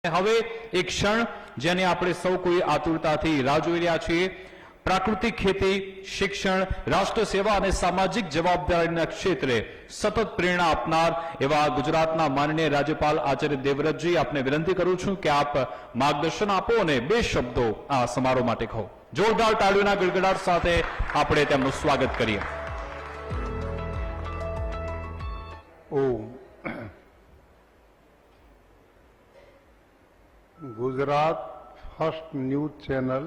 હવે એક ક્ષણ જેને આપણે સૌ કોઈ આતુરતાથી રાહ જોઈ રહ્યા છીએ, પ્રાકૃતિક ખેતી, શિક્ષણ, રાષ્ટ્ર સેવા અને સામાજિક જવાબદારીના ક્ષેત્રે સતત પ્રેરણા આપનાર એવા ગુજરાતના માનનીય રાજ્યપાલ આચાર્ય દેવવ્રતજી, આપને વિનંતી કરું છું કે આપ માર્ગદર્શન આપો અને બે શબ્દો આ સમારોહ માટે કહો. જોરદાર તાળીઓના ગડગડાટ સાથે આપણે તેમનું સ્વાગત કરીએ. Gujarat first news channel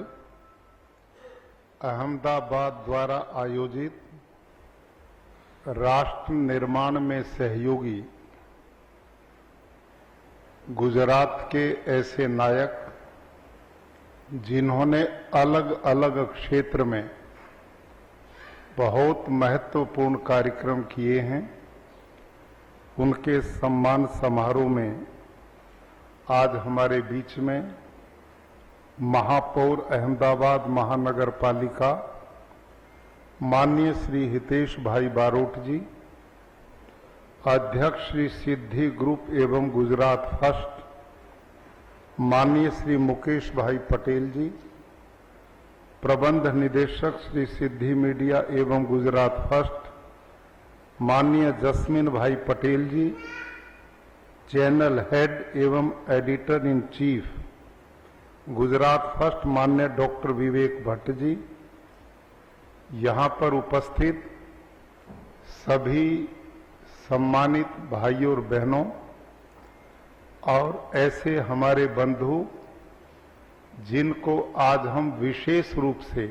Ahmedabad द्वारा आयोजित राष्ट्र निर्माण में सहयोगी गुजरात के ऐसे नायक जिन्होंने अलग अलग क्षेत्र में बहुत महत्वपूर्ण कार्यक्रम किए हैं, उनके सम्मान समारोह में आज हमारे बीच में महापौर अहमदाबाद महानगर पालिका माननीय श्री हितेश भाई बारोट जी, अध्यक्ष श्री सिद्धि ग्रुप एवं गुजरात फर्स्ट माननीय श्री मुकेश भाई पटेल जी, प्रबंध निदेशक श्री सिद्धि मीडिया एवं गुजरात फर्स्ट माननीय जस्मिन भाई पटेल जी, चैनल हेड एवं editor in chief Gujarat first माननीय डॉक्टर विवेक भट्ट जी, यहां पर उपस्थित सभी सम्मानित भाइयों और बहनों और ऐसे हमारे बंधु जिनको आज हम विशेष रूप से,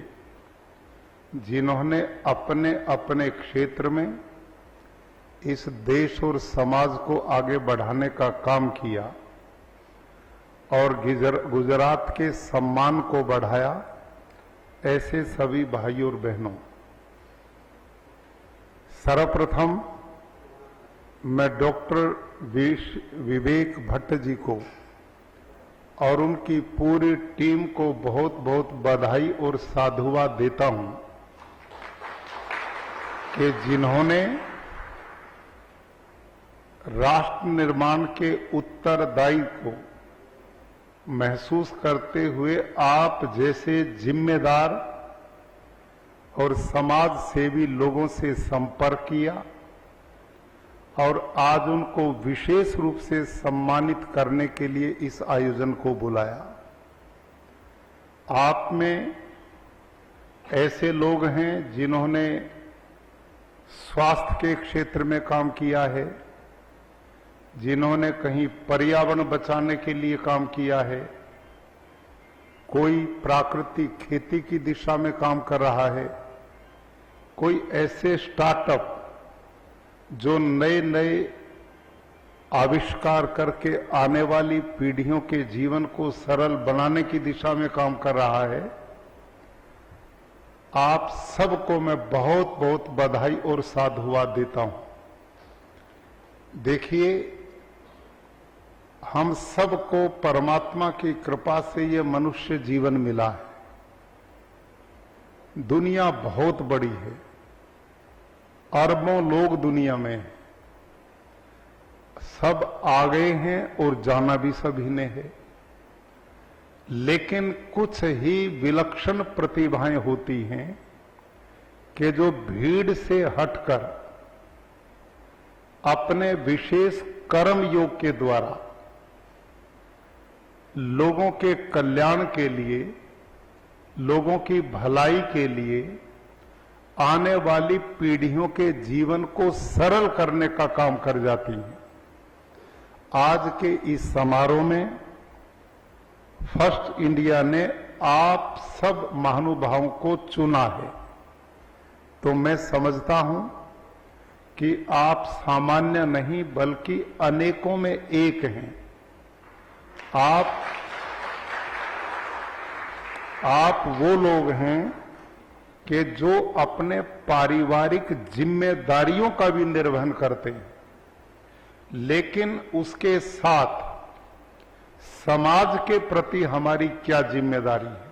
जिन्होंने अपने अपने क्षेत्र में इस देश और समाज को आगे बढ़ाने का काम किया और गुजरात के सम्मान को बढ़ाया, ऐसे सभी भाइयों और बहनों, सर्वप्रथम मैं डॉक्टर विवेक भट्ट जी को और उनकी पूरी टीम को बहुत बहुत बधाई और साधुवाद देता हूं कि जिन्होंने राष्ट्र निर्माण के उत्तरदायित्व को महसूस करते हुए आप जैसे जिम्मेदार और समाज सेवी लोगों से संपर्क किया और आज उनको विशेष रूप से सम्मानित करने के लिए इस आयोजन को बुलाया. आप में ऐसे लोग हैं जिन्होंने स्वास्थ्य के क्षेत्र में काम किया है, जिन्होंने कहीं पर्यावरण बचाने के लिए काम किया है, कोई प्राकृतिक खेती की दिशा में काम कर रहा है, कोई ऐसे स्टार्टअप जो नए नए आविष्कार करके आने वाली पीढ़ियों के जीवन को सरल बनाने की दिशा में काम कर रहा है. आप सबको मैं बहुत बहुत बधाई और साधुवाद देता हूं. देखिए, हम सबको परमात्मा की कृपा से ये मनुष्य जीवन मिला है. दुनिया बहुत बड़ी है, अरबों लोग दुनिया में हैं, सब आ गए हैं और जाना भी सभी ने है, लेकिन कुछ ही विलक्षण प्रतिभाएं होती हैं कि जो भीड़ से हटकर अपने विशेष कर्म योग के द्वारा लोगों के कल्याण के लिए, लोगों की भलाई के लिए, आने वाली पीढ़ियों के जीवन को सरल करने का काम कर जाती हैं. आज के इस समारोह में फर्स्ट इंडिया ने आप सब महानुभावों को चुना है, तो मैं समझता हूं कि आप सामान्य नहीं बल्कि अनेकों में एक हैं. आप वो लोग हैं कि जो अपने पारिवारिक जिम्मेदारियों का भी निर्वहन करते हैं, लेकिन उसके साथ समाज के प्रति हमारी क्या जिम्मेदारी है,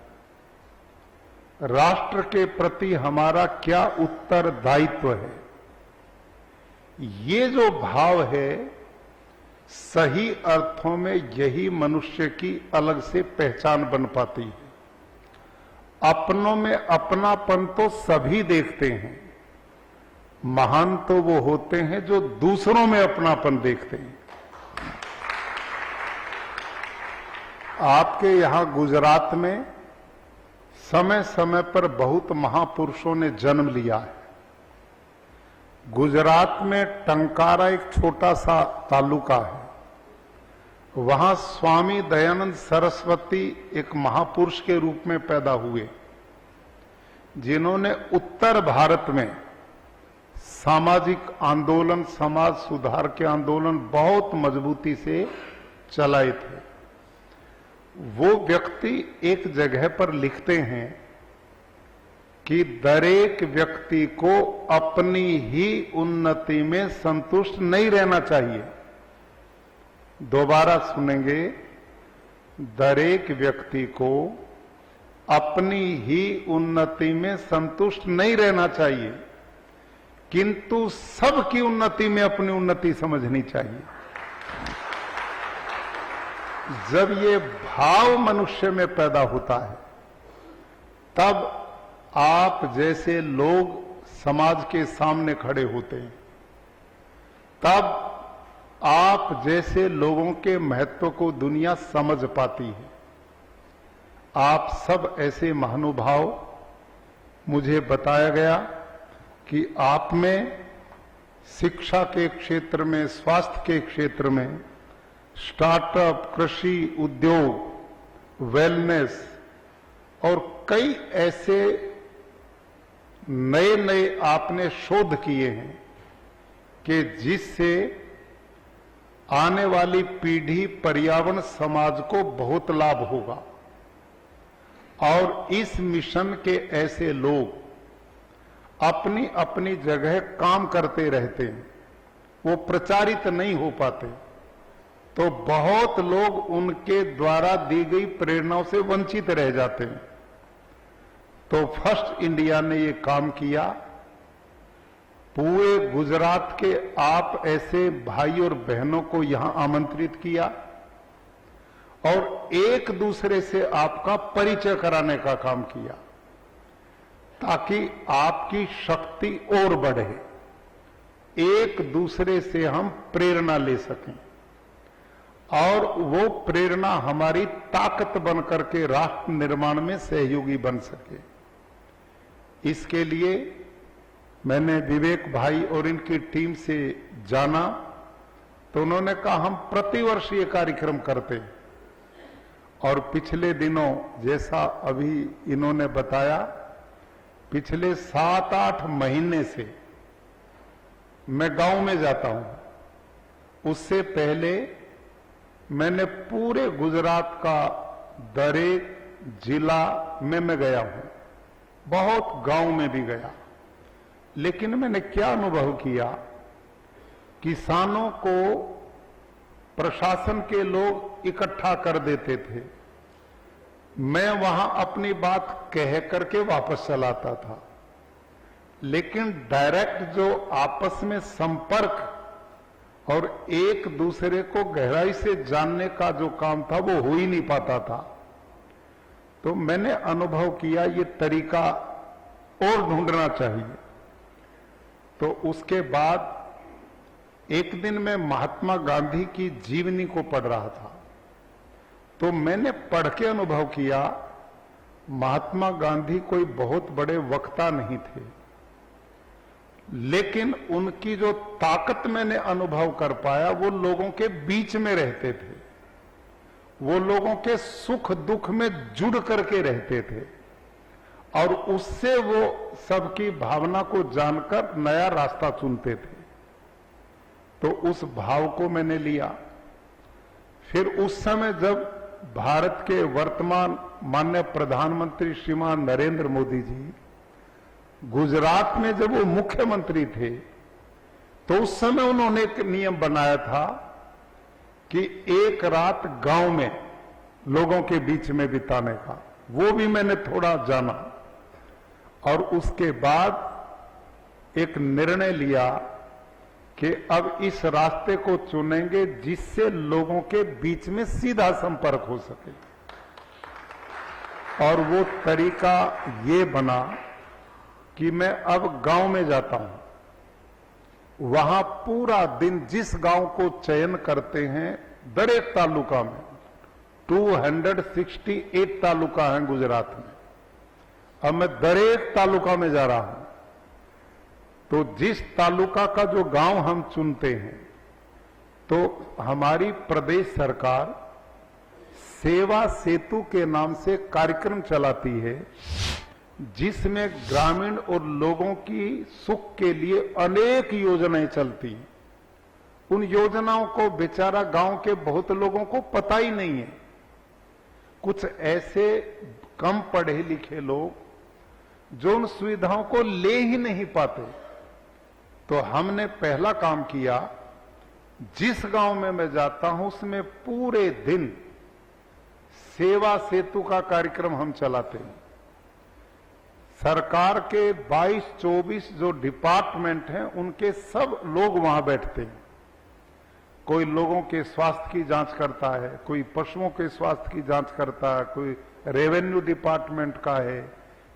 राष्ट्र के प्रति हमारा क्या उत्तरदायित्व है, ये जो भाव है सही अर्थों में यही मनुष्य की अलग से पहचान बन पाती है। अपनों में अपनापन तो सभी देखते हैं, महान तो वो होते हैं जो दूसरों में अपनापन देखते हैं। आपके यहां गुजरात में समय समय पर बहुत महापुरुषों ने जन्म लिया है। गुजरात में टंकारा एक छोटा सा तालुका है, वहां स्वामी दयानंद सरस्वती एक महापुरुष के रूप में पैदा हुए, जिन्होंने उत्तर भारत में सामाजिक आंदोलन, समाज सुधार के आंदोलन बहुत मजबूती से चलाए थे। वो व्यक्ति एक जगह पर लिखते हैं कि दरेक व्यक्ति को अपनी ही उन्नति में संतुष्ट नहीं रहना चाहिए। दोबारा सुनेंगे, दरेक व्यक्ति को अपनी ही उन्नति में संतुष्ट नहीं रहना चाहिए, किंतु सबकी उन्नति में अपनी उन्नति समझनी चाहिए। जब ये भाव मनुष्य में पैदा होता है, तब आप जैसे लोग समाज के सामने खड़े होते हैं, तब आप जैसे लोगों के महत्व को दुनिया समझ पाती है। आप सब ऐसे महानुभाव, मुझे बताया गया कि आप में शिक्षा के क्षेत्र में, स्वास्थ्य के क्षेत्र में, स्टार्टअप, कृषि, उद्योग, वेलनेस और कई ऐसे नए नए आपने शोध किए हैं कि जिससे आने वाली पीढ़ी, पर्यावरण, समाज को बहुत लाभ होगा। और इस मिशन के ऐसे लोग अपनी अपनी जगह काम करते रहते हैं, वो प्रचारित नहीं हो पाते, तो बहुत लोग उनके द्वारा दी गई प्रेरणाओं से वंचित रह जाते हैं। तो फर्स्ट इंडिया ने ये काम किया। पूरे गुजरात के आप ऐसे भाई और बहनों को यहां आमंत्रित किया और एक दूसरे से आपका परिचय कराने का काम किया, ताकि आपकी शक्ति और बढ़े, एक दूसरे से हम प्रेरणा ले सकें और वो प्रेरणा हमारी ताकत बनकर के राष्ट्र निर्माण में सहयोगी बन सके। इसके लिए मैंने विवेक भाई और इनकी टीम से जाना, तो उन्होंने कहा हम प्रतिवर्ष ये कार्यक्रम करते हैं। और पिछले दिनों, जैसा अभी इन्होंने बताया, पिछले 7-8 महीने से मैं गांव में जाता हूं। उससे पहले मैंने पूरे गुजरात का दरेक जिला में मैं गया हूं, बहुत गांव में भी गया। लेकिन मैंने क्या अनुभव किया, किसानों को प्रशासन के लोग इकट्ठा कर देते थे, मैं वहां अपनी बात कह करके वापस चलाता था, लेकिन डायरेक्ट जो आपस में संपर्क और एक दूसरे को गहराई से जानने का जो काम था वो हो ही नहीं पाता था। तो मैंने अनुभव किया ये तरीका और ढूंढना चाहिए। तो उसके बाद एक दिन मैं महात्मा गांधी की जीवनी को पढ़ रहा था, तो मैंने पढ़ के अनुभव किया महात्मा गांधी कोई बहुत बड़े वक्ता नहीं थे, लेकिन उनकी जो ताकत मैंने अनुभव कर पाया, वो लोगों के बीच में रहते थे, वो लोगों के सुख दुख में जुड़ करके रहते थे और उससे वो सबकी भावना को जानकर नया रास्ता चुनते थे। तो उस भाव को मैंने लिया। फिर उस समय जब भारत के वर्तमान माननीय प्रधानमंत्री श्रीमान नरेंद्र मोदी जी गुजरात में जब वो मुख्यमंत्री थे, तो उस समय उन्होंने एक नियम बनाया था कि एक रात गांव में लोगों के बीच में बिताने का। वो भी मैंने थोड़ा जाना और उसके बाद एक निर्णय लिया कि अब इस रास्ते को चुनेंगे जिससे लोगों के बीच में सीधा संपर्क हो सके। और वो तरीका ये बना कि मैं अब गांव में जाता हूं, वहां पूरा दिन जिस गांव को चयन करते हैं, दरेक तालुका में 268 तालुका हैं गुजरात में, अब मैं दरेक तालुका में जा रहा हूं, तो जिस तालुका का जो गांव हम चुनते हैं, तो हमारी प्रदेश सरकार सेवा सेतु के नाम से कार्यक्रम चलाती है, जिसमें ग्रामीण और लोगों की सुख के लिए अनेक योजनाएं चलती हैं। उन योजनाओं को बेचारा गांव के बहुत लोगों को पता ही नहीं है। कुछ ऐसे कम पढ़े लिखे लोग जो उन सुविधाओं को ले ही नहीं पाते। तो हमने पहला काम किया, जिस गांव में मैं जाता हूं उसमें पूरे दिन सेवा सेतु का कार्यक्रम हम चलाते हैं। सरकार के 22-24 जो डिपार्टमेंट हैं, उनके सब लोग वहां बैठते हैं। कोई लोगों के स्वास्थ्य की जांच करता है, कोई पशुओं के स्वास्थ्य की जांच करता है, कोई रेवेन्यू डिपार्टमेंट का है,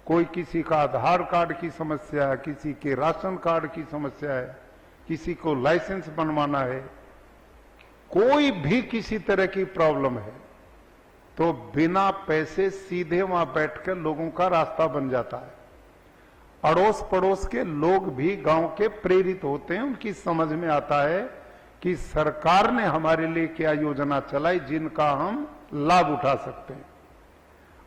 कोई किसी का आधार कार्ड की समस्या है, किसी के राशन कार्ड की समस्या है, किसी को लाइसेंस बनवाना है, कोई भी किसी तरह की प्रॉब्लम है, तो बिना पैसे सीधे वहां बैठकर लोगों का रास्ता बन जाता है। अड़ोस पड़ोस के लोग भी गांव के प्रेरित होते हैं, उनकी समझ में आता है कि सरकार ने हमारे लिए क्या योजना चलाई जिनका हम लाभ उठा सकते हैं।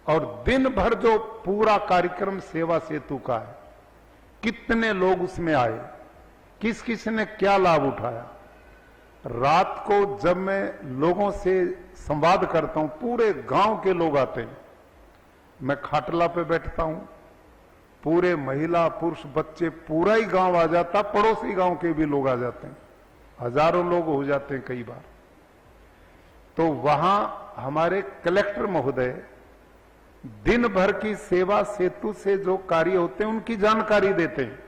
और दिन भर जो पूरा कार्यक्रम सेवा सेतु का है, कितने लोग उसमें आए, किस किस ने क्या लाभ उठाया। रात को जब मैं लोगों से संवाद करता हूं, पूरे गांव के लोग आते हैं, मैं खाटला पे बैठता हूं, पूरे महिला पुरुष बच्चे पूरा ही गांव आ जाता, पड़ोसी गांव के भी लोग आ जाते हैं, हजारों लोग हो जाते हैं कई बार। तो वहां हमारे कलेक्टर महोदय दिन भर की सेवा सेतु से जो कार्य होते हैं उनकी जानकारी देते हैं,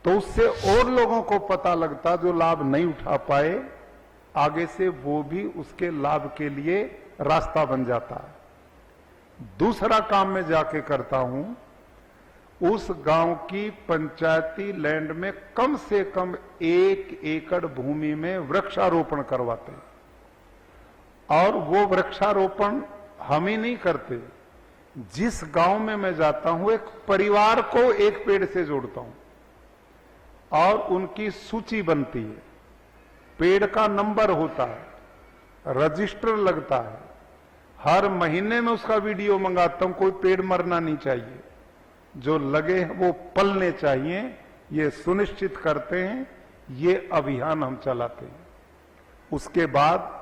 तो उससे और लोगों को पता लगता जो लाभ नहीं उठा पाए, आगे से वो भी उसके लाभ के लिए रास्ता बन जाता है। दूसरा काम मैं जाके करता हूं, उस गांव की पंचायती लैंड में कम से कम 1 एकड़ भूमि में वृक्षारोपण करवाते हैं। और वो वृक्षारोपण हम ही नहीं करते, जिस गांव में मैं जाता हूं एक परिवार को एक पेड़ से जोड़ता हूं और उनकी सूची बनती है, पेड़ का नंबर होता है, रजिस्टर लगता है, हर महीने में उसका वीडियो मंगाता हूं। कोई पेड़ मरना नहीं चाहिए, जो लगे हैं वो पलने चाहिए, ये सुनिश्चित करते हैं। ये अभियान हम चलाते हैं। उसके बाद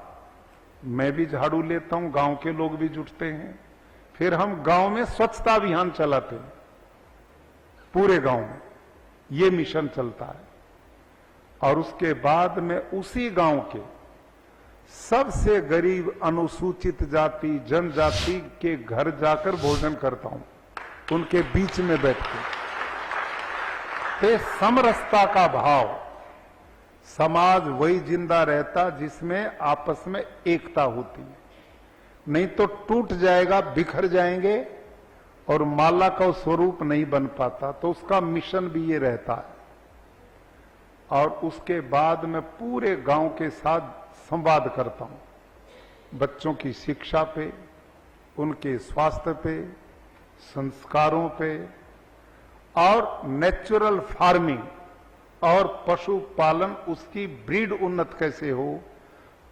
मैं भी झाड़ू लेता हूं, गांव के लोग भी जुटते हैं, फिर हम गांव में स्वच्छता अभियान चलाते हैं, पूरे गांव में ये मिशन चलता है। और उसके बाद मैं उसी गांव के सबसे गरीब अनुसूचित जाति जनजाति के घर जाकर भोजन करता हूं, उनके बीच में बैठकर। समरसता का भाव, समाज वही जिंदा रहता जिसमें आपस में एकता होती है, नहीं तो टूट जाएगा, बिखर जाएंगे और माला का स्वरूप नहीं बन पाता। तो उसका मिशन भी ये रहता है। और उसके बाद मैं पूरे गांव के साथ संवाद करता हूं, बच्चों की शिक्षा पे, उनके स्वास्थ्य पे, संस्कारों पे, और नेचुरल फार्मिंग और पशुपालन, उसकी ब्रीड उन्नत कैसे हो,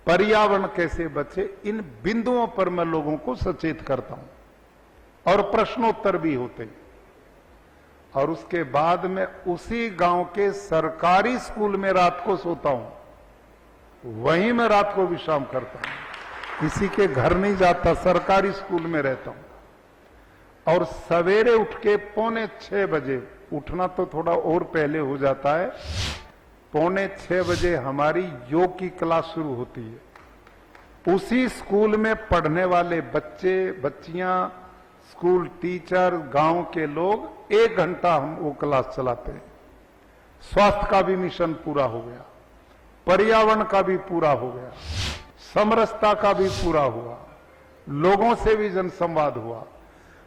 पर्यावरण कैसे बचे, इन बिंदुओं पर मैं लोगों को सचेत करता हूं और प्रश्नोत्तर भी होते हैं। और उसके बाद मैं उसी गांव के सरकारी स्कूल में रात को सोता हूं, वहीं मैं रात को विश्राम करता हूं, किसी के घर नहीं जाता, सरकारी स्कूल में रहता हूं। और सवेरे उठ के 5:45 बजे, उठना तो थोड़ा और पहले हो जाता है, 5:45 बजे हमारी योग की क्लास शुरू होती है। उसी स्कूल में पढ़ने वाले बच्चे बच्चियां, स्कूल टीचर, गांव के लोग 1 घंटा हम वो क्लास चलाते हैं। स्वास्थ्य का भी मिशन पूरा हो गया, पर्यावरण का भी पूरा हो गया, समरसता का भी पूरा हुआ, लोगों से भी जनसंवाद हुआ।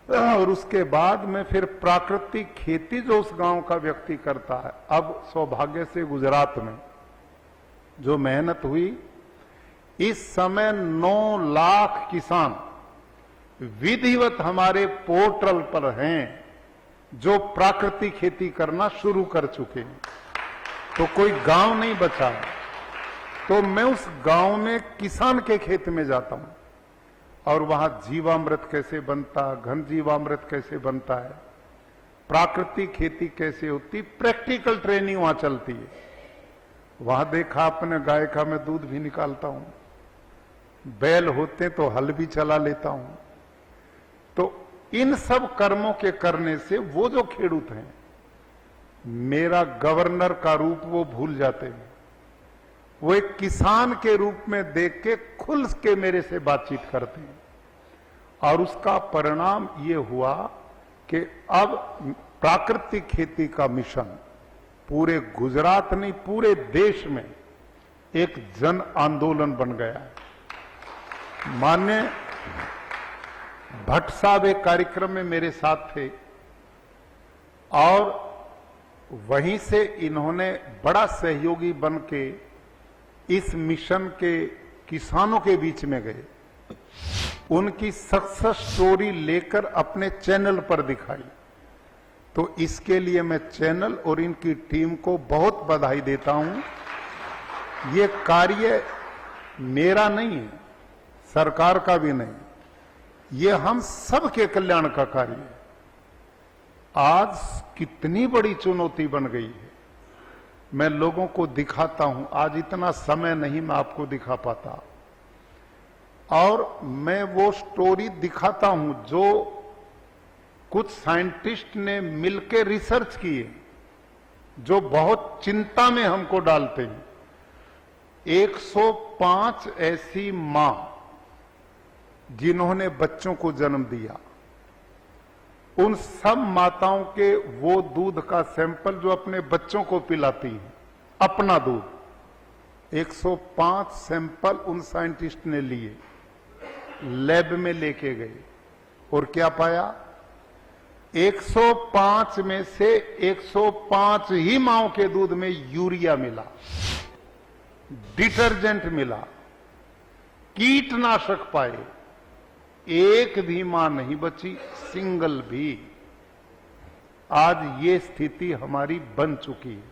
और उसके बाद में फिर प्राकृतिक खेती जो उस गांव का व्यक्ति करता है, अब सौभाग्य से गुजरात में जो मेहनत हुई, इस समय 9 लाख किसान विधिवत हमारे पोर्टल पर हैं जो प्राकृतिक खेती करना शुरू कर चुके हैं। तो कोई गांव नहीं बचा। तो मैं उस गांव में किसान के खेत में जाता हूं और वहां जीवामृत कैसे बनता, घन जीवामृत कैसे बनता है, प्राकृतिक खेती कैसे होती, प्रैक्टिकल ट्रेनिंग वहां चलती है। वहां देखा अपने गाय का मैं दूध भी निकालता हूं, बैल होते तो हल भी चला लेता हूं। तो इन सब कर्मों के करने से वो जो खेडूत हैं, मेरा गवर्नर का रूप वो भूल जाते हैं। वो एक किसान के रूप में देख के खुल के मेरे से बातचीत करते हैं। और उसका परिणाम ये हुआ कि अब प्राकृतिक खेती का मिशन पूरे गुजरात नहीं, पूरे देश में एक जन आंदोलन बन गया है। माननीय भट्ट साहब एक कार्यक्रम में मेरे साथ थे और वहीं से इन्होंने बड़ा सहयोगी बन के इस मिशन के किसानों के बीच में गए, उनकी सक्सेस स्टोरी लेकर अपने चैनल पर दिखाई। तो इसके लिए मैं चैनल और इनकी टीम को बहुत बधाई देता हूं। ये कार्य मेरा नहीं है, सरकार का भी नहीं, ये हम सब के कल्याण का कार्य है। आज कितनी बड़ी चुनौती बन गई है, मैं लोगों को दिखाता हूं। आज इतना समय नहीं मैं आपको दिखा पाता, और मैं वो स्टोरी दिखाता हूं जो कुछ साइंटिस्ट ने मिलकर रिसर्च किए, जो बहुत चिंता में हमको डालते हैं। 105 ऐसी मां जिन्होंने बच्चों को जन्म दिया, उन सब माताओं के वो दूध का सैंपल जो अपने बच्चों को पिलाती हैं, अपना दूध, 105 सैंपल उन साइंटिस्ट ने लिए, लैब में लेके गए और क्या पाया? 105 में से 105 ही माओं के दूध में यूरिया मिला, डिटर्जेंट मिला, कीटनाशक पाए। एक भी मां नहीं बची, सिंगल भी। आज ये स्थिति हमारी बन चुकी है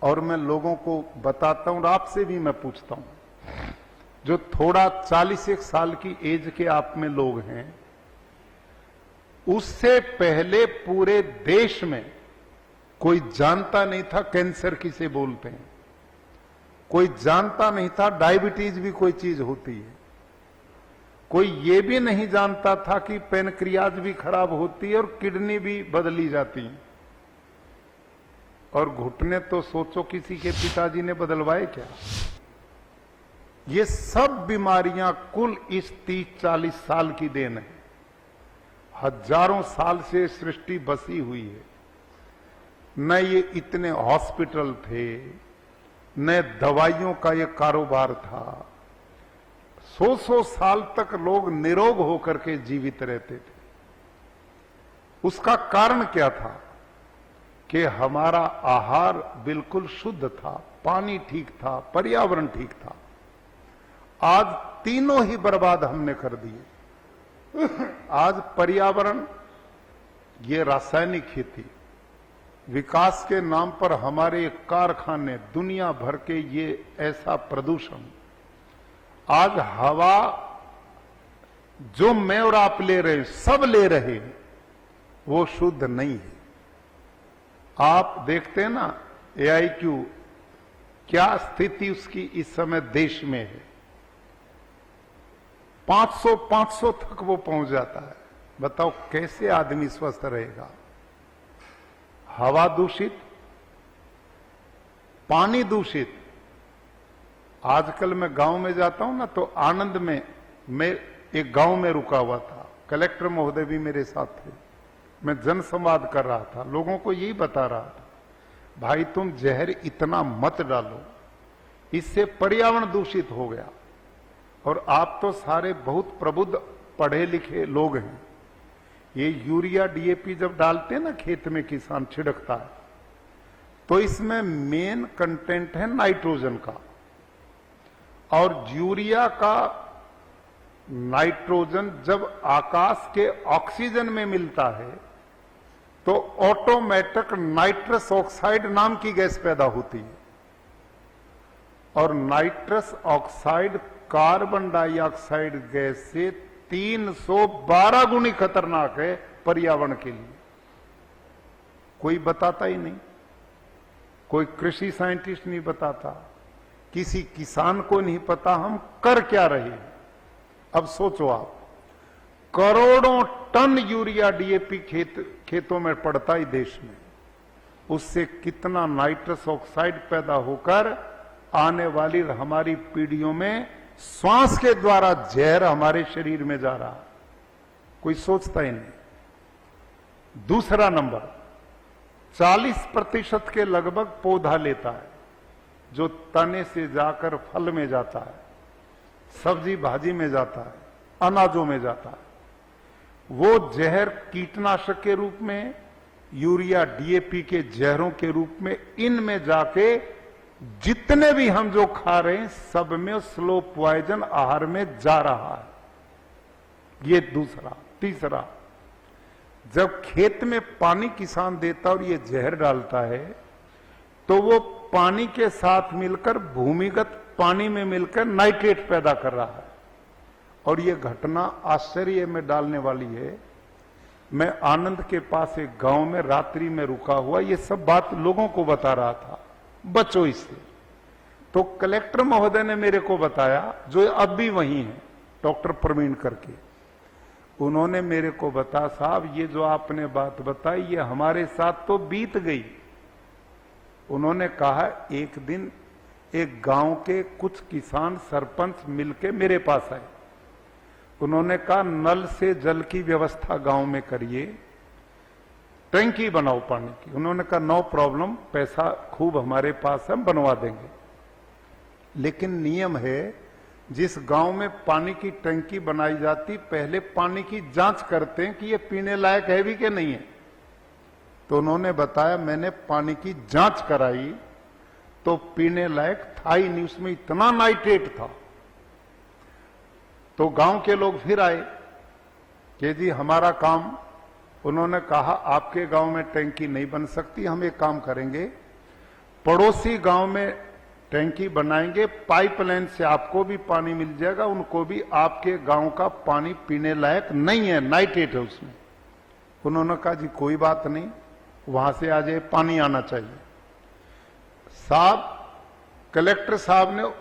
और मैं लोगों को बताता हूं और आपसे भी मैं पूछता हूं, जो थोड़ा 41 साल की एज के आप में लोग हैं, उससे पहले पूरे देश में कोई जानता नहीं था कैंसर किसे बोलते हैं, कोई जानता नहीं था डायबिटीज भी कोई चीज होती है, कोई ये भी नहीं जानता था कि पेनक्रियाज भी खराब होती है और किडनी भी बदली जाती है। और घुटने तो सोचो किसी के पिताजी ने बदलवाए क्या। ये सब बीमारियां कुल इस 30-40 साल की देन है। हजारों साल से सृष्टि बसी हुई है। न ये इतने हॉस्पिटल थे, न दवाइयों का ये कारोबार था। 100 साल तक लोग निरोग होकर के जीवित रहते थे। उसका कारण क्या था कि हमारा आहार बिल्कुल शुद्ध था, पानी ठीक था, पर्यावरण ठीक था। आज तीनों ही बर्बाद हमने कर दिए। आज पर्यावरण, ये रासायनिक खेती, विकास के नाम पर हमारे कारखाने, दुनिया भर के ये ऐसा प्रदूषण, आज हवा जो मैं और आप ले रहे हैं, सब ले रहे हैं, वो शुद्ध नहीं है। आप देखते हैं ना AIQ, क्या स्थिति उसकी इस समय देश में है। 500 तक वो पहुंच जाता है। बताओ कैसे आदमी स्वस्थ रहेगा। हवा दूषित, पानी दूषित। आजकल मैं गांव में जाता हूं ना, तो आनंद में मैं एक गांव में रुका हुआ था, कलेक्टर महोदय भी मेरे साथ थे। मैं जनसंवाद कर रहा था, लोगों को यही बता रहा था, भाई तुम जहर इतना मत डालो, इससे पर्यावरण दूषित हो गया। और आप तो सारे बहुत प्रबुद्ध पढ़े लिखे लोग हैं। ये यूरिया डीएपी जब डालते हैं ना खेत में, किसान छिड़कता है, तो इसमें मेन कंटेंट है नाइट्रोजन का। और यूरिया का नाइट्रोजन जब आकाश के ऑक्सीजन में मिलता है तो ऑटोमेटिक नाइट्रस ऑक्साइड नाम की गैस पैदा होती है। और nitrous oxide carbon dioxide gas से 312 गुनी खतरनाक है पर्यावरण के लिए। कोई बताता ही नहीं, कोई कृषि साइंटिस्ट नहीं बताता, किसी किसान को नहीं पता हम कर क्या रहे हैं। अब सोचो आप, करोड़ों टन यूरिया डीएपी खेतों में पड़ता है देश में, उससे कितना नाइट्रस ऑक्साइड पैदा होकर आने वाली हमारी पीढ़ियों में श्वास के द्वारा जहर हमारे शरीर में जा रहा, कोई सोचता ही नहीं। दूसरा नंबर, 40% के लगभग पौधा लेता है, जो तने से जाकर फल में जाता है, सब्जी भाजी में जाता है, अनाजों में जाता है। वो जहर कीटनाशक के रूप में, यूरिया डीएपी के जहरों के रूप में इनमें जाके जितने भी हम जो खा रहे हैं सब में स्लो पॉइजन आहार में जा रहा है। ये दूसरा। तीसरा, जब खेत में पानी किसान देता और ये जहर डालता है तो वो पानी के साथ मिलकर भूमिगत पानी में मिलकर नाइट्रेट पैदा कर रहा है। और ये घटना आश्चर्य में डालने वाली है। मैं आनंद के पास एक गांव में रात्रि में रुका हुआ ये सब बात लोगों को बता रहा था, बचो इससे। तो कलेक्टर महोदय ने मेरे को बताया, जो अब भी वहीं है, डॉक्टर प्रवीण करके, उन्होंने मेरे को बताया, साहब ये जो आपने बात बताई ये हमारे साथ तो बीत गई। उन्होंने कहा एक दिन एक गांव के कुछ किसान सरपंच मिलके मेरे पास आए। उन्होंने कहा नल से जल की व्यवस्था गांव में करिए, टंकी बनाओ पानी की। उन्होंने कहा नो प्रॉब्लम, पैसा खूब हमारे पास है, हम बनवा देंगे। लेकिन नियम है, जिस गांव में पानी की टंकी बनाई जाती पहले पानी की जांच करते हैं कि ये पीने लायक है भी कि नहीं है। तो उन्होंने बताया मैंने पानी की जांच कराई तो पीने लायक था ही नहीं, उसमें इतना नाइट्रेट था। तो गांव के लोग फिर आए कि जी हमारा काम, उन्होंने कहा आपके गांव में टैंकी नहीं बन सकती, हम एक काम करेंगे, पड़ोसी गांव में टैंकी बनाएंगे, पाइपलाइन से आपको भी पानी मिल जाएगा, उनको भी। आपके गांव का पानी पीने लायक नहीं है, नाइट्रेट है उसमें। उन्होंने कहा जी कोई बात नहीं, वहां से आ जाए, पानी आना चाहिए। साहब, कलेक्टर साहब ने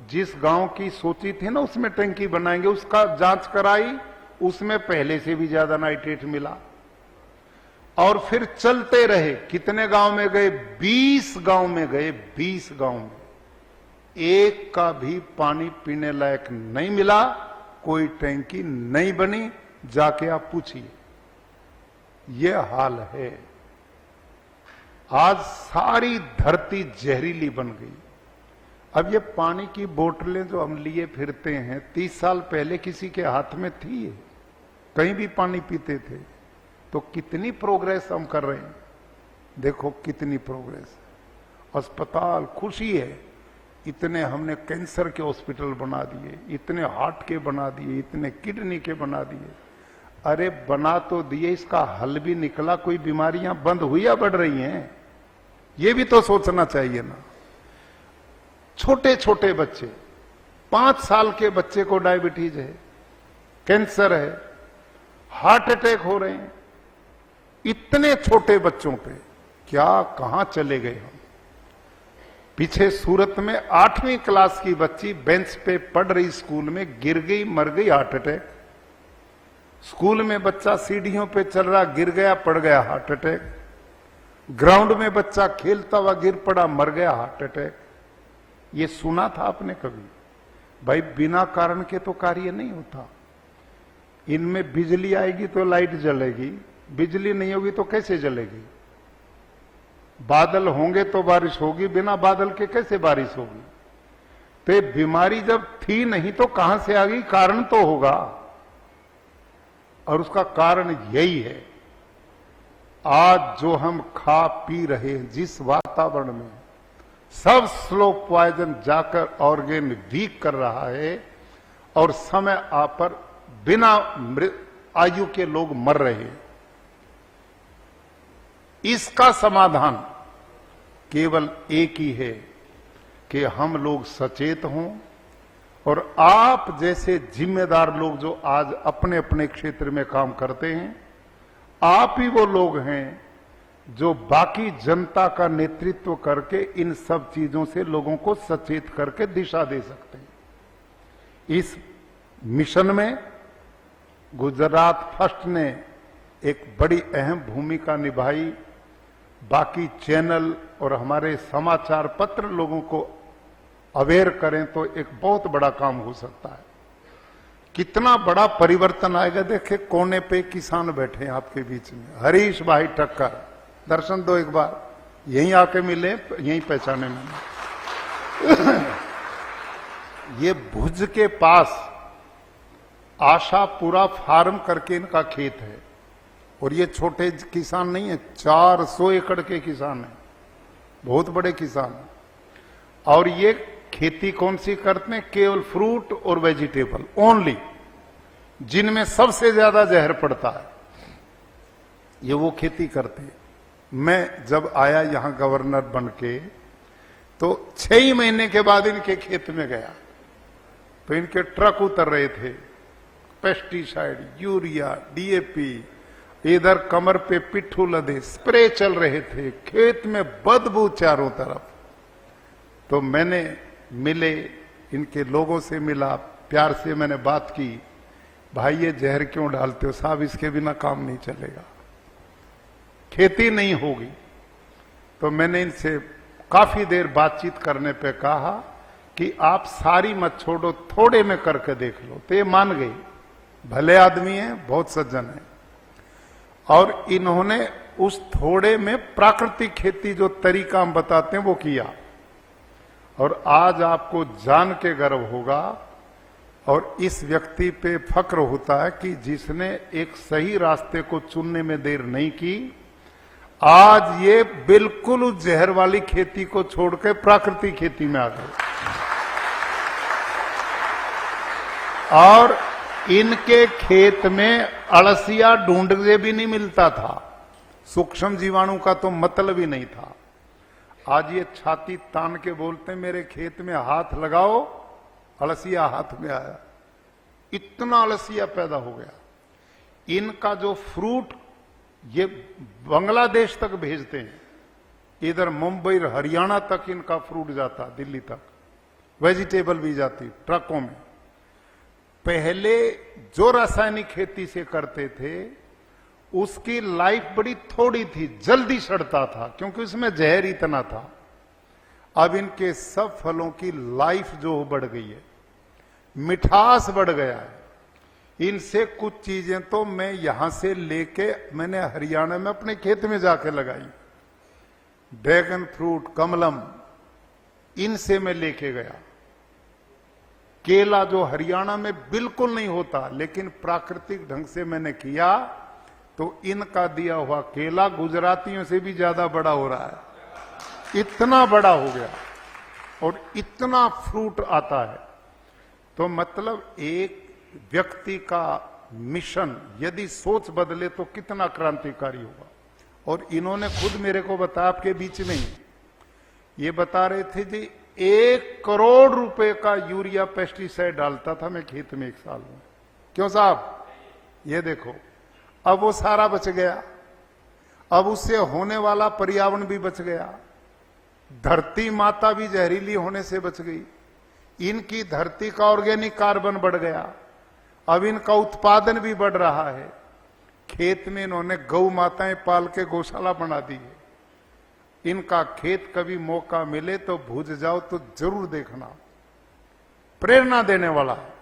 जिस गांव की सोची थी ना उसमें टंकी बनाएंगे, उसका जांच कराई, उसमें पहले से भी ज्यादा नाइट्रेट मिला। और फिर चलते रहे, कितने गांव में गए, 20 गांव में गए, 20 गांव में एक का भी पानी पीने लायक नहीं मिला, कोई टंकी नहीं बनी। जाके आप पूछिए, यह हाल है। आज सारी धरती जहरीली बन गई। अब ये पानी की बोतलें जो हम लिए फिरते हैं, 30 साल पहले किसी के हाथ में थी, कहीं भी पानी पीते थे। तो कितनी प्रोग्रेस हम कर रहे हैं, देखो कितनी प्रोग्रेस। अस्पताल, खुशी है, इतने हमने कैंसर के हॉस्पिटल बना दिए, इतने हार्ट के बना दिए, इतने किडनी के बना दिए। अरे बना तो दिए, इसका हल भी निकला, कोई बीमारियां बंद हुई या बढ़ रही हैं, ये भी तो सोचना चाहिए ना। छोटे छोटे बच्चे, 5 साल के बच्चे को डायबिटीज है, कैंसर है, हार्ट अटैक हो रहे हैं, इतने छोटे बच्चों पे क्या कहां चले गए हम। पीछे सूरत में 8वीं क्लास की बच्ची बेंच पे पढ़ रही स्कूल में, गिर गई, मर गई, हार्ट अटैक। स्कूल में बच्चा सीढ़ियों पे चल रहा, गिर गया, पड़ गया, हार्ट अटैक। ग्राउंड में बच्चा खेलता हुआ गिर पड़ा, मर गया, हार्ट अटैक। ये सुना था आपने कभी? भाई बिना कारण के तो कार्य नहीं होता। इनमें बिजली आएगी तो लाइट जलेगी, बिजली नहीं होगी तो कैसे जलेगी? बादल होंगे तो बारिश होगी, बिना बादल के कैसे बारिश होगी? तो ये बीमारी जब थी नहीं तो कहां से आ गई? कारण तो होगा, और उसका कारण यही है आज जो हम खा पी रहे हैं, जिस वातावरण में सब स्लो पॉइजन जाकर ऑर्गेन वीक कर रहा है और समय आ पर बिना आयु के लोग मर रहे हैं। इसका समाधान केवल एक ही है कि हम लोग सचेत हों, और आप जैसे जिम्मेदार लोग जो आज अपने अपने क्षेत्र में काम करते हैं, आप ही वो लोग हैं जो बाकी जनता का नेतृत्व करके इन सब चीजों से लोगों को सचेत करके दिशा दे सकते हैं। इस मिशन में गुजरात फर्स्ट ने एक बड़ी अहम भूमिका निभाई। बाकी चैनल और हमारे समाचार पत्र लोगों को अवेयर करें तो एक बहुत बड़ा काम हो सकता है। कितना बड़ा परिवर्तन आएगा। देखे कोने पे किसान बैठे हैं आपके बीच में, हरीश भाई ठक्कर, दर्शन दो एक बार, यहीं आके मिले, यहीं पहचाने मैंने। ये भुज के पास आशापुरा फार्म करके इनका खेत है, और ये छोटे किसान नहीं है, 400 एकड़ के किसान हैं, बहुत बड़े किसान हैं। और ये खेती कौन सी करते हैं? केवल फ्रूट और वेजिटेबल ओनली, जिनमें सबसे ज्यादा जहर पड़ता है, ये वो खेती करते हैं। मैं जब आया यहां गवर्नर बन के तो 6 ही महीने के बाद इनके खेत में गया तो इनके ट्रक उतर रहे थे, पेस्टिसाइड, यूरिया, डीएपी, इधर कमर पे पिट्ठू लदे स्प्रे चल रहे थे, खेत में बदबू चारों तरफ। तो मैंने मिले, इनके लोगों से मिला, प्यार से मैंने बात की, भाई ये जहर क्यों डालते हो? साहब इसके बिना काम नहीं चलेगा, खेती नहीं होगी। तो मैंने इनसे काफी देर बातचीत करने पे कहा कि आप सारी मत छोड़ो, थोड़े में करके देख लो। तो ये मान गए, भले आदमी हैं, बहुत सज्जन हैं, और इन्होंने उस थोड़े में प्राकृतिक खेती जो तरीका हम बताते हैं वो किया। और आज आपको जान के गर्व होगा और इस व्यक्ति पे फक्र होता है कि जिसने एक सही रास्ते को चुनने में देर नहीं की, आज ये बिल्कुल उस जहर वाली खेती को छोड़कर प्राकृतिक खेती में आ गए। और इनके खेत में अड़सिया ढूंढने भी नहीं मिलता था, सूक्ष्म जीवाणु का तो मतलब ही नहीं था। आज ये छाती तान के बोलते हैं मेरे खेत में हाथ लगाओ, अड़सिया हाथ में आया। इतना अड़सिया पैदा हो गया। इनका जो फ्रूट ये बांग्लादेश तक भेजते हैं, इधर मुंबई हरियाणा तक इनका फ्रूट जाता, दिल्ली तक, वेजिटेबल भी जाती ट्रकों में। पहले जो रासायनिक खेती से करते थे उसकी लाइफ बड़ी थोड़ी थी, जल्दी सड़ता था क्योंकि उसमें जहर इतना था। अब इनके सब फलों की लाइफ जो बढ़ गई है, मिठास बढ़ गया है। इनसे कुछ चीजें तो मैं यहां से लेके मैंने हरियाणा में अपने खेत में जाके लगाई, ड्रैगन फ्रूट, कमलम, इनसे मैं लेके गया। केला जो हरियाणा में बिल्कुल नहीं होता, लेकिन प्राकृतिक ढंग से मैंने किया तो इनका दिया हुआ केला गुजरातियों से भी ज्यादा बड़ा हो रहा है, इतना बड़ा हो गया और इतना फ्रूट आता है। तो मतलब एक व्यक्ति का मिशन यदि सोच बदले तो कितना क्रांतिकारी होगा। और इन्होंने खुद मेरे को बताया, आपके बीच में ही ये बता रहे थे जी 1 करोड़ रुपए का यूरिया पेस्टिसाइड डालता था मैं खेत में एक साल में। क्यों साहब? ये देखो, अब वो सारा बच गया, अब उससे होने वाला पर्यावरण भी बच गया, धरती माता भी जहरीली होने से बच गई, इनकी धरती का ऑर्गेनिक कार्बन बढ़ गया, अब इनका उत्पादन भी बढ़ रहा है। खेत में इन्होंने गौ माताएं पाल के गौशाला बना दी है। इनका खेत कभी मौका मिले तो भुज जाओ तो जरूर देखना, प्रेरणा देने वाला है।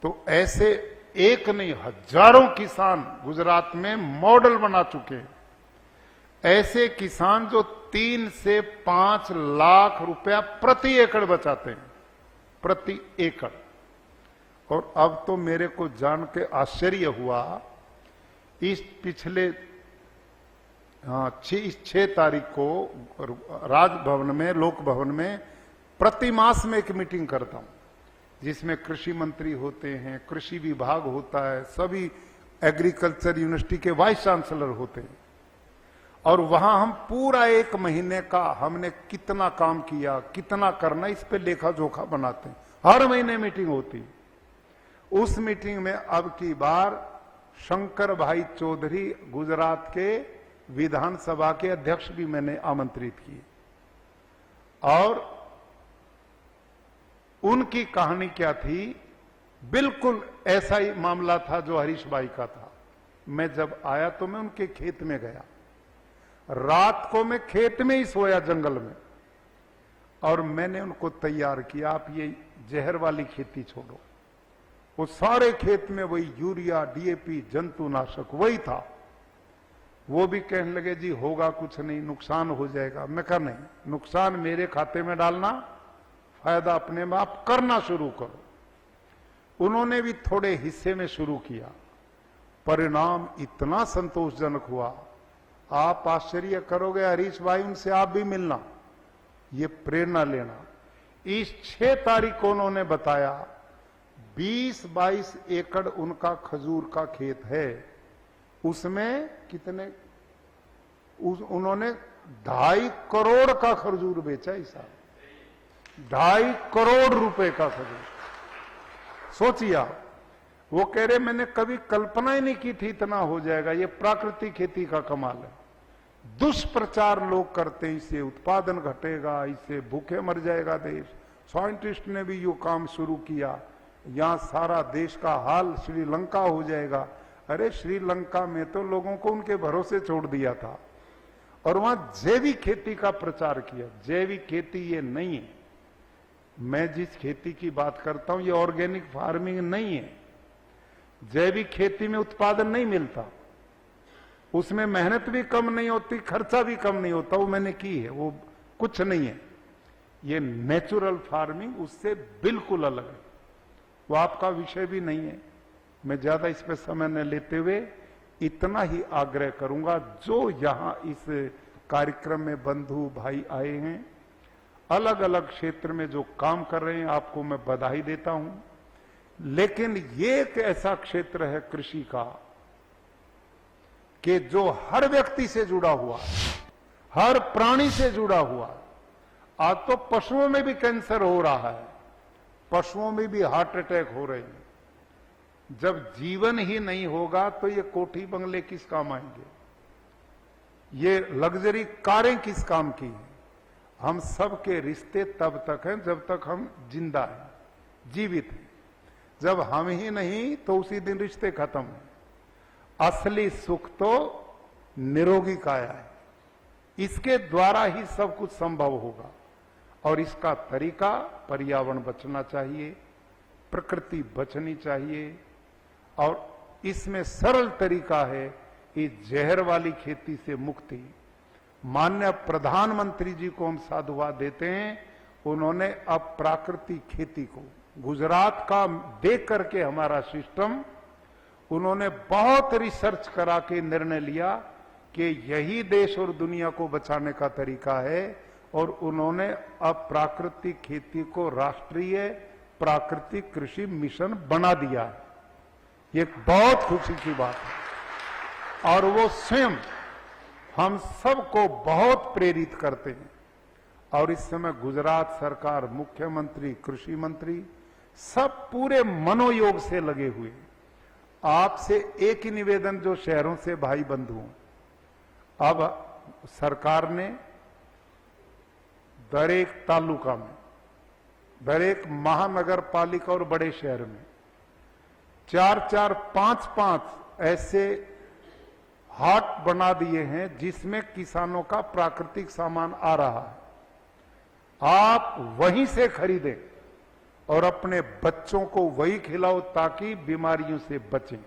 तो ऐसे एक नहीं हजारों किसान गुजरात में मॉडल बना चुके हैं। ऐसे किसान जो 3 से 5 लाख रुपया प्रति एकड़ बचाते हैं, प्रति एकड़। और अब तो मेरे को जान के आश्चर्य हुआ, इस पिछले 6 तारीख को राजभवन में, लोक भवन में प्रति मास में एक मीटिंग करता हूं, जिसमें कृषि मंत्री होते हैं, कृषि विभाग होता है, सभी एग्रीकल्चर यूनिवर्सिटी के वाइस चांसलर होते हैं। और वहां हम पूरा 1 महीने का हमने कितना काम किया, कितना करना, इस पे लेखा जोखा बनाते हैं। हर महीने मीटिंग होती। उस मीटिंग में अब की बार शंकर भाई चौधरी गुजरात के विधानसभा के अध्यक्ष भी मैंने आमंत्रित किए। और उनकी कहानी क्या थी, बिल्कुल ऐसा ही मामला था जो हरीश भाई का था। मैं जब आया तो मैं उनके खेत में गया, रात को मैं खेत में ही सोया जंगल में, और मैंने उनको तैयार किया, आप ये जहर वाली खेती छोड़ो। वो सारे खेत में वही यूरिया, डीएपी, जंतुनाशक वही था। वो भी कहने लगे जी होगा कुछ नहीं, नुकसान हो जाएगा। मैं कहा नहीं, नुकसान मेरे खाते में डालना, फायदा अपने में आप करना शुरू करो। उन्होंने भी थोड़े हिस्से में शुरू किया, परिणाम इतना संतोषजनक हुआ, आप आश्चर्य करोगे। हरीश भाई, उनसे आप भी मिलना, ये प्रेरणा लेना। इस 6 तारीख को उन्होंने बताया 20-22 एकड़ उनका खजूर का खेत है, उसमें कितने उन्होंने 2.5 करोड़ का खजूर बेचा। ऐसा 2.5 करोड़ रुपए का खजूर, सोचिए आप। वो कह रहे मैंने कभी कल्पना ही नहीं की थी इतना हो जाएगा। ये प्राकृतिक खेती का कमाल है। दुष्प्रचार लोग करते हैं, इससे उत्पादन घटेगा, इससे भूखे मर जाएगा देश। साइंटिस्ट ने भी यो काम शुरू किया, यहां सारा देश का हाल श्रीलंका हो जाएगा। अरे श्रीलंका में तो लोगों को उनके भरोसे छोड़ दिया था, और वहां जैविक खेती का प्रचार किया। जैविक खेती ये नहीं है, मैं जिस खेती की बात करता हूं ये ऑर्गेनिक फार्मिंग नहीं है। जैविक खेती में उत्पादन नहीं मिलता, उसमें मेहनत भी कम नहीं होती, खर्चा भी कम नहीं होता। वो मैंने की है, वो कुछ नहीं है। ये नेचुरल फार्मिंग उससे बिल्कुल अलग है, वो आपका विषय भी नहीं है। मैं ज्यादा इस पे समय न लेते हुए इतना ही आग्रह करूंगा, जो यहां इस कार्यक्रम में बंधु भाई आए हैं, अलग अलग क्षेत्र में जो काम कर रहे हैं, आपको मैं बधाई देता हूं। लेकिन ये एक ऐसा क्षेत्र है कृषि का कि जो हर व्यक्ति से जुड़ा हुआ है, हर प्राणी से जुड़ा हुआ है। आज तो पशुओं में भी कैंसर हो रहा है, पशुओं में भी हार्ट अटैक हो रहे हैं। जब जीवन ही नहीं होगा तो ये कोठी बंगले किस काम आएंगे, ये लग्जरी कारें किस काम की हैं। हम सब के रिश्ते तब तक हैं जब तक हम जिंदा हैं, जीवित हैं। जब हम ही नहीं तो उसी दिन रिश्ते खत्म हैं। असली सुख तो निरोगी काया है, इसके द्वारा ही सब कुछ संभव होगा। और इसका तरीका, पर्यावरण बचना चाहिए, प्रकृति बचनी चाहिए, और इसमें सरल तरीका है इस जहर वाली खेती से मुक्ति। माननीय प्रधानमंत्री जी को हम साधुवाद देते हैं, उन्होंने अब प्राकृतिक खेती को गुजरात का देख करके हमारा सिस्टम, उन्होंने बहुत रिसर्च करा के निर्णय लिया कि यही देश और दुनिया को बचाने का तरीका है, और उन्होंने अब प्राकृतिक खेती को राष्ट्रीय प्राकृतिक कृषि मिशन बना दिया है। ये बहुत खुशी की बात है, और वो स्वयं हम सबको बहुत प्रेरित करते हैं। और इस समय गुजरात सरकार, मुख्यमंत्री, कृषि मंत्री सब पूरे मनोयोग से लगे हुए। आपसे एक ही निवेदन, जो शहरों से भाई बंधु, अब सरकार ने दर एक तालुका में, दर एक महानगर पालिका और बड़े शहर में 4-4, 5-5 ऐसे हाट बना दिए हैं जिसमें किसानों का प्राकृतिक सामान आ रहा है। आप वहीं से खरीदें और अपने बच्चों को वही खिलाओ ताकि बीमारियों से बचें।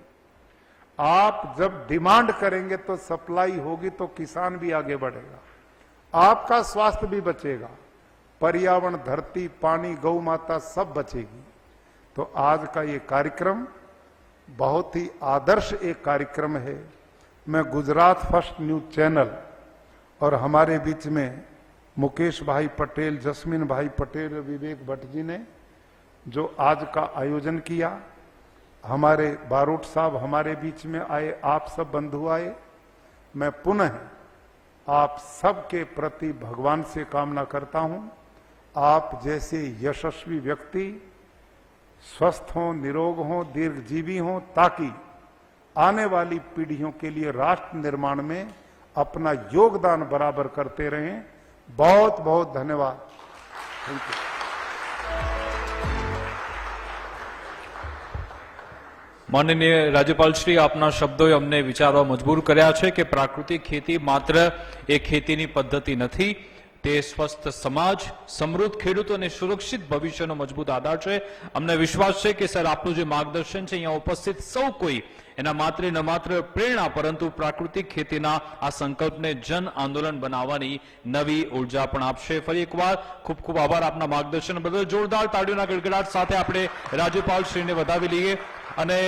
आप जब डिमांड करेंगे तो सप्लाई होगी, तो किसान भी आगे बढ़ेगा, आपका स्वास्थ्य भी बचेगा, पर्यावरण, धरती, पानी, गौ माता सब बचेगी। तो आज का ये कार्यक्रम बहुत ही आदर्श एक कार्यक्रम है। मैं गुजरात फर्स्ट न्यूज चैनल और हमारे बीच में मुकेश भाई पटेल, जस्मीन भाई पटेल, विवेक भट्ट जी ने जो आज का आयोजन किया, हमारे बारोट साहब हमारे बीच में आए, आप सब बंधु आए, मैं पुनः आप सबके प्रति भगवान से कामना करता हूं, आप जैसे यशस्वी व्यक्ति स्वस्थ हों, निरोग हों, दीर्घजीवी हों, ताकि आने वाली पीढ़ियों के लिए राष्ट्र निर्माण में अपना योगदान बराबर करते रहें। बहुत बहुत धन्यवाद। Thank you. माननीय राज्यपाल श्री, આપના શબ્દોએ અમને વિચારવા મજબૂર કર્યા છે કે પ્રાકૃતિક ખેતી માત્ર એક ખેતીની પદ્ધતિ નથી, તે સ્વસ્થ સમાજ, સમૃદ્ધ ખેડૂતો અને સુરક્ષિત ભવિષ્યનો મજબૂત આધાર છે। અમને વિશ્વાસ છે કે સર આપનું જે માર્ગદર્શન છે અહીંયા ઉપસ્થિત સૌ કોઈ એના માત્ર ન માત્ર પ્રેરણા પરંતુ પ્રાકૃતિક ખેતીના આ સંકલ્પને જન આંદોલન બનાવવાની નવી ઉર્જા પણ આપશે। ફરી એકવાર ખૂબ ખૂબ આભાર આપના માર્ગદર્શન બદલ। જોરદાર તાળીઓના ગડગડાટ સાથે આપણે રાજ્યપાલ શ્રીને વધાવી લઈએ અને